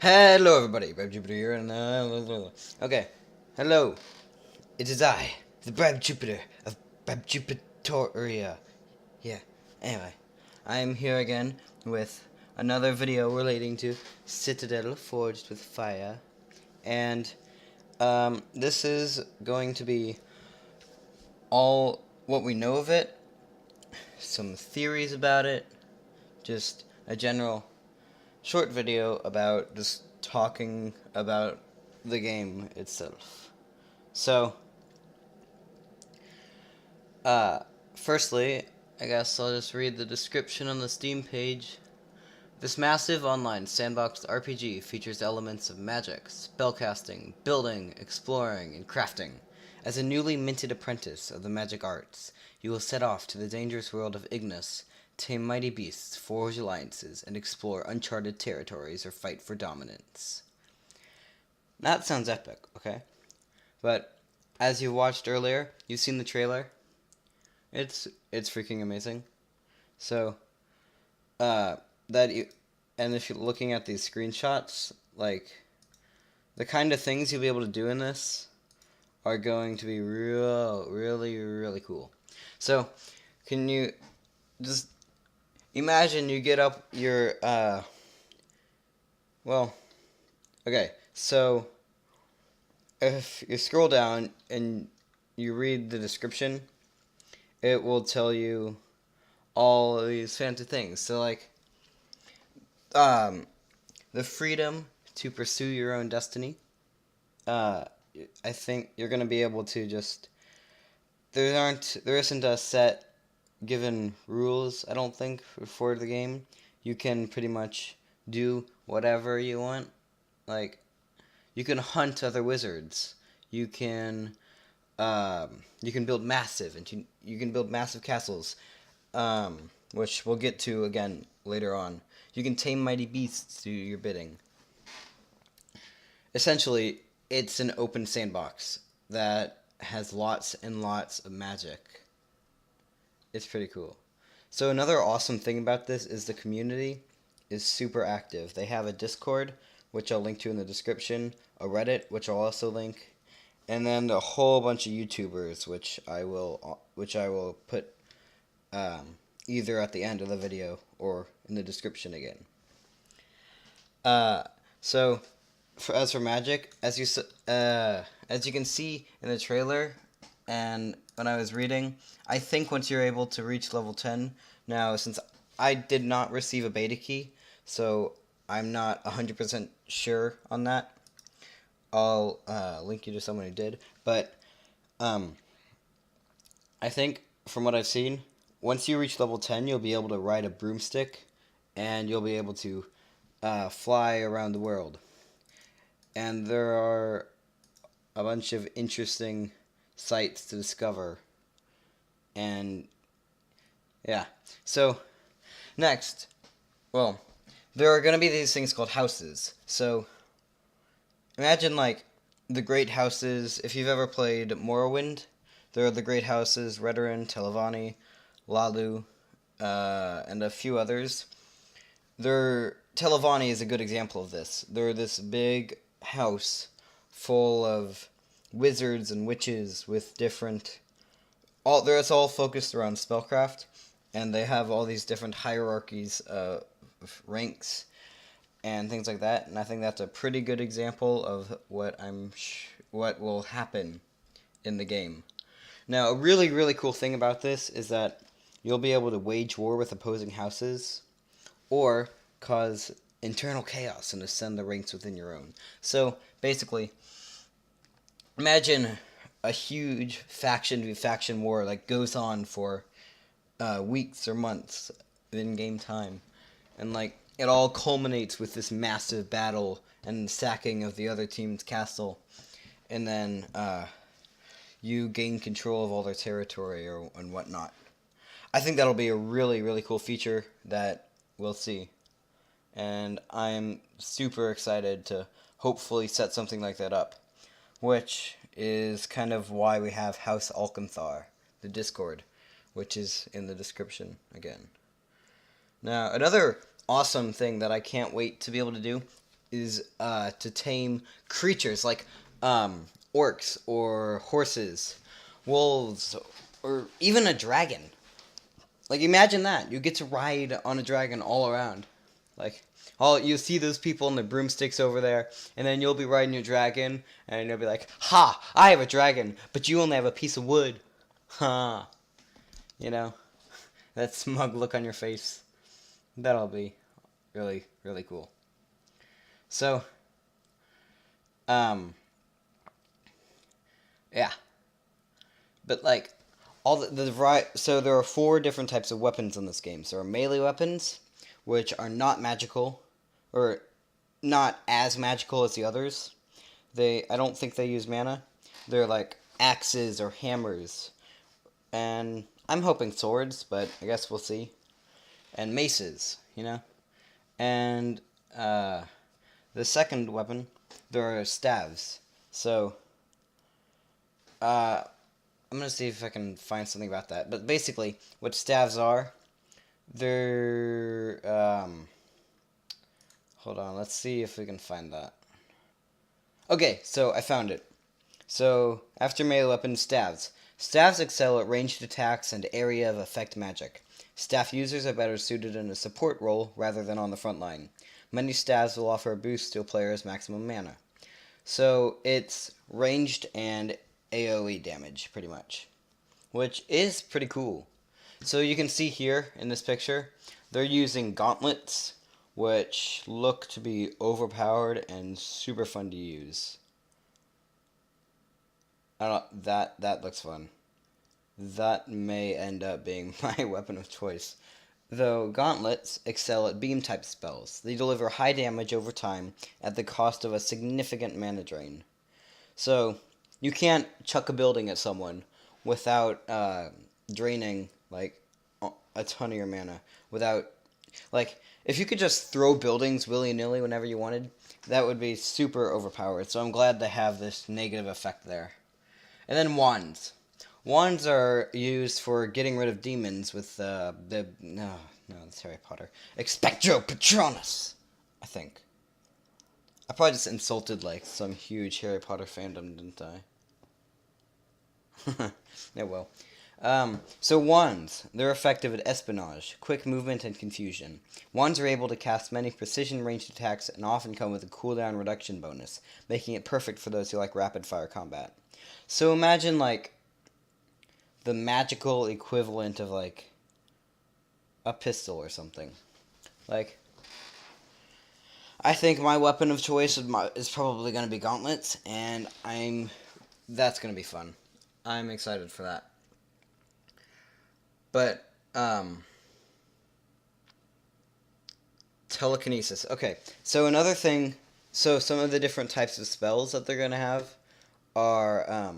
Hello, everybody. Brad Jupiter here, and okay. Hello, it is I, the Brad Jupiter of Brad Jupitoria. Yeah. Anyway, I am here again with another video relating to Citadel Forged with Fire, and this is going to be all what we know of it, some theories about it, just a general short video about just talking about the game itself. So, firstly, I guess I'll just read the description on the Steam page. This massive online sandboxed RPG features elements of magic, spellcasting, building, exploring, and crafting. As a newly minted apprentice of the magic arts, you will set off to the dangerous world of Ignis, tame mighty beasts, forge alliances, and explore uncharted territories or fight for dominance. That sounds epic, okay? But as you watched earlier, you've seen the trailer. It's freaking amazing. So, that you, and if you're looking at these screenshots, like the kind of things you'll be able to do in this are going to be really cool. So, can you just imagine you get up your well, okay. So, if you scroll down and you read the description, it will tell you all these fancy things. So, like, the freedom to pursue your own destiny. I think you're gonna be able to just there isn't a set given rules. I don't think for the game. You can pretty much do whatever you want. Like, you can hunt other wizards. You can build massive and you can build massive castles, which we'll get to again later on. You can tame mighty beasts to your bidding. Essentially, it's an open sandbox that has lots and lots of magic. It's pretty cool. So another awesome thing about this is the community is super active. They have a Discord, which I'll link to in the description, a Reddit, which I'll also link, and then a whole bunch of YouTubers, which I will put either at the end of the video or in the description again. So, as for magic, as you can see in the trailer, and when I was reading, I think once you're able to reach level 10, now since I did not receive a beta key, so I'm not 100% sure on that. I'll link you to someone who did, but I think from what I've seen, once you reach level 10, you'll be able to ride a broomstick, and you'll be able to fly around the world. And there are a bunch of interesting sites to discover. And yeah, so next, well, there are going to be these things called houses. So imagine like the great houses. If you've ever played Morrowind, there are the great houses: Redoran, Telvanni, Lalu, and a few others. Telvanni is a good example of this. They're this big house full of wizards and witches with different it's all focused around spellcraft, and they have all these different hierarchies of ranks and things like that. And I think that's a pretty good example of what will happen in the game. Now, a really cool thing about this is that you'll be able to wage war with opposing houses, or cause internal chaos and ascend the ranks within your own. So, basically, imagine a huge faction war that goes on for weeks or months in game time, and like it all culminates with this massive battle and sacking of the other team's castle, and then you gain control of all their territory and whatnot. I think that'll be a really cool feature that we'll see, and I'm super excited to hopefully set something like that up, which is kind of why we have House Alcanthar, the Discord, which is in the description again. Now, another awesome thing that I can't wait to be able to do is to tame creatures like orcs or horses, wolves, or even a dragon. Like, imagine that. You get to ride on a dragon all around. Like, you see those people on the broomsticks over there, and then you'll be riding your dragon, and you'll be like, "Ha! I have a dragon, but you only have a piece of wood." Ha! You know, that smug look on your face. That'll be really, really cool. So, um, yeah. But like, all the right. So there are 4 different types of weapons in this game. So there are melee weapons, which are not magical, or not as magical as the others. I don't think they use mana. They're like axes or hammers, and I'm hoping swords, but I guess we'll see. And maces, and the second weapon, there are staves. So I'm gonna see if I can find something about that. But basically, what staves are, they're hold on, let's see if we can find that. Okay, so I found it. So after melee weapons, staves. Staves excel at ranged attacks and area of effect magic. Staff users are better suited in a support role rather than on the front line. Many staves will offer a boost to a player's maximum mana. So it's ranged and AoE damage, pretty much, which is pretty cool. So you can see here in this picture, they're using gauntlets, which look to be overpowered and super fun to use. I don't that looks fun. That may end up being my weapon of choice. Though gauntlets excel at beam type spells. They deliver high damage over time at the cost of a significant mana drain. So you can't chuck a building at someone without draining like a ton of your mana. Without, like, if you could just throw buildings willy-nilly whenever you wanted, that would be super overpowered. So I'm glad to have this negative effect there. And then wands. Wands are used for getting rid of demons with no, it's Harry Potter. Expectro Patronus, I think. I probably just insulted like some huge Harry Potter fandom, didn't I? Yeah, well. So wands, they're effective at espionage, quick movement, and confusion. Wands are able to cast many precision ranged attacks and often come with a cooldown reduction bonus, making it perfect for those who like rapid fire combat. So imagine like the magical equivalent of like a pistol or something. Like, I think my weapon of choice is probably going to be gauntlets, and that's going to be fun. I'm excited for that. But telekinesis. Okay, so another thing. So some of the different types of spells that they're going to have are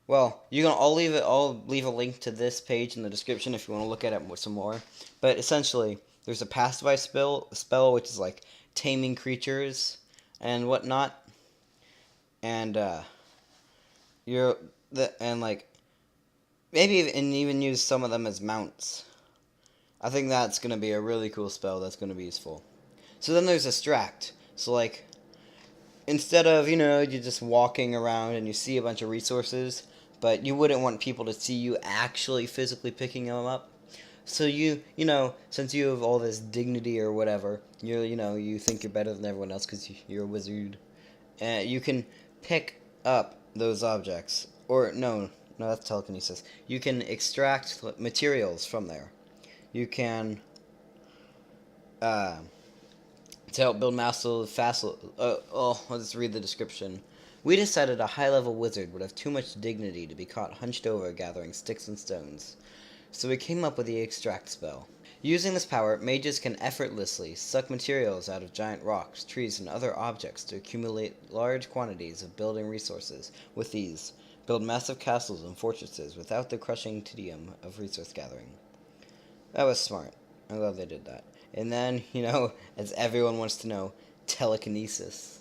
well, I'll leave a link to this page in the description if you want to look at it some more. But essentially, there's a pacify spell which is like taming creatures and whatnot, and like maybe even use some of them as mounts. I think that's gonna be a really cool spell that's gonna be useful. So then there's distract. So like, instead of you're just walking around and you see a bunch of resources, but you wouldn't want people to see you actually physically picking them up. So since you have all this dignity or whatever, you think you're better than everyone else because you're a wizard. You can pick up those objects, or no, that's telekinesis. You can extract materials from there. You can to help build massive let's read the description. We decided a high-level wizard would have too much dignity to be caught hunched over gathering sticks and stones. So we came up with the extract spell. Using this power, mages can effortlessly suck materials out of giant rocks, trees, and other objects to accumulate large quantities of building resources. With these, build massive castles and fortresses without the crushing tedium of resource gathering. That was smart. I'm glad they did that. And then, as everyone wants to know, telekinesis.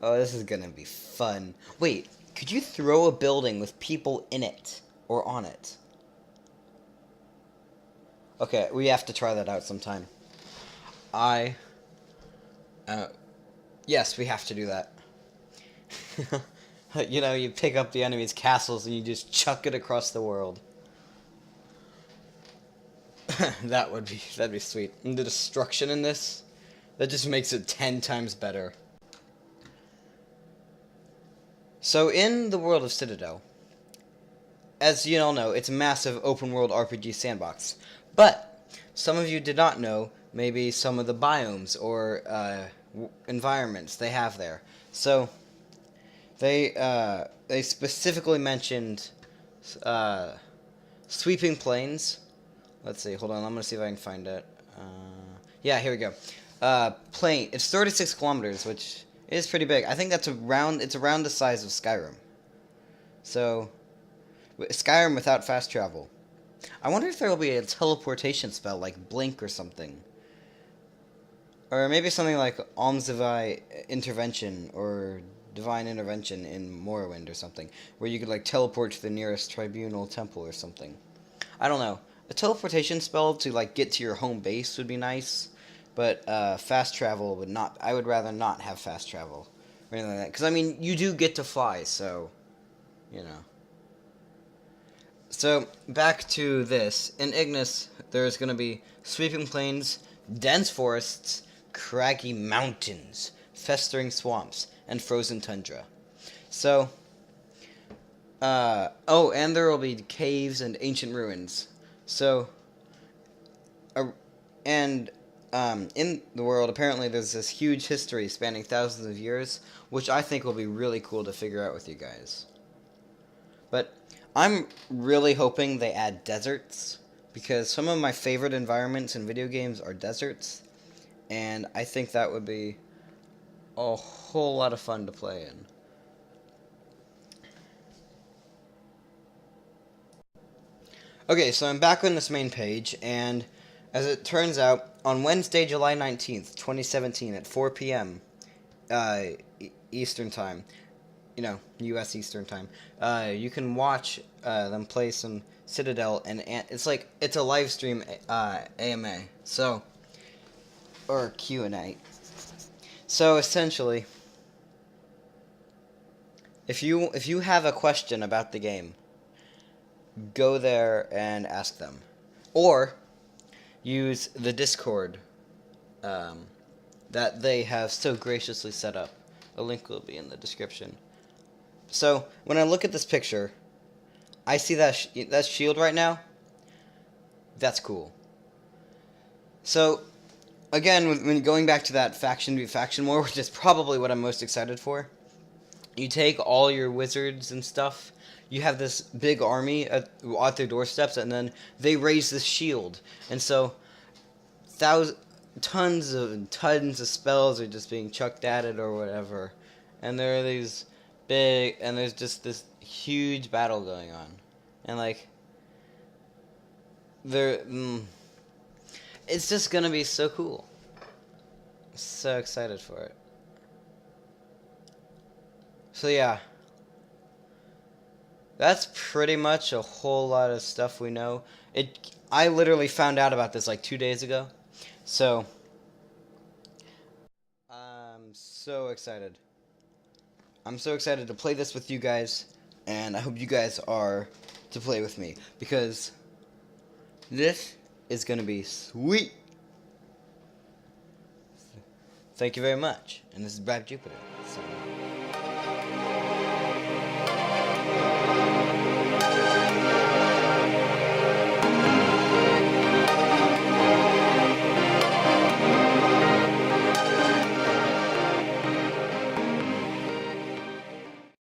Oh, this is gonna be fun. Wait, could you throw a building with people in it or on it? Okay, we have to try that out sometime. I Uh, yes, we have to do that. You know, you pick up the enemy's castles and you just chuck it across the world. That'd be sweet. And the destruction in this, that just makes it 10 times better. So in the world of Citadel, as you all know, it's a massive open world RPG sandbox. But some of you did not know maybe some of the biomes or environments they have there. So they specifically mentioned sweeping plains. Let's see. Hold on. I'm gonna see if I can find it. Yeah, here we go. Plain. It's 36 kilometers, which is pretty big. I think that's around. It's around the size of Skyrim. So, Skyrim without fast travel. I wonder if there will be a teleportation spell like Blink or something. Or maybe something like Almsdivine Intervention or Divine Intervention in Morrowind or something, where you could like teleport to the nearest tribunal temple or something. I don't know. A teleportation spell to like get to your home base would be nice, but fast travel would not. I would rather not have fast travel or anything like that, because I mean you do get to fly, so you know. So back to this. In Ignis, there's going to be sweeping plains, dense forests, craggy mountains, festering swamps, and frozen tundra. So, oh, and there will be caves and ancient ruins. So, in the world, apparently there's this huge history spanning thousands of years, which I think will be really cool to figure out with you guys. But I'm really hoping they add deserts, because some of my favorite environments in video games are deserts, and I think that would be a whole lot of fun to play in. Okay, so I'm back on this main page, and as it turns out, on Wednesday, July 19th, 2017, at 4 p.m. Eastern Time, you know, U.S. Eastern Time, you can watch them play some Citadel, and it's a live stream AMA, so, or Q&A. So essentially, if you have a question about the game, go there and ask them, or use the Discord that they have so graciously set up. A link will be in the description. So when I look at this picture, I see that shield right now. That's cool. So again, when going back to that faction v faction war, which is probably what I'm most excited for, you take all your wizards and stuff. You have this big army at their doorsteps, and then they raise this shield, and so tons of spells are just being chucked at it or whatever, and there are these big, and there's just this huge battle going on, and like it's just gonna be so cool. So excited for it. So yeah, that's pretty much a whole lot of stuff we know. I literally found out about this like 2 days ago, so I'm so excited. I'm so excited to play this with you guys, and I hope you guys are to play with me, because this is gonna be sweet. Thank you very much, and this is Brad Jupiter. So.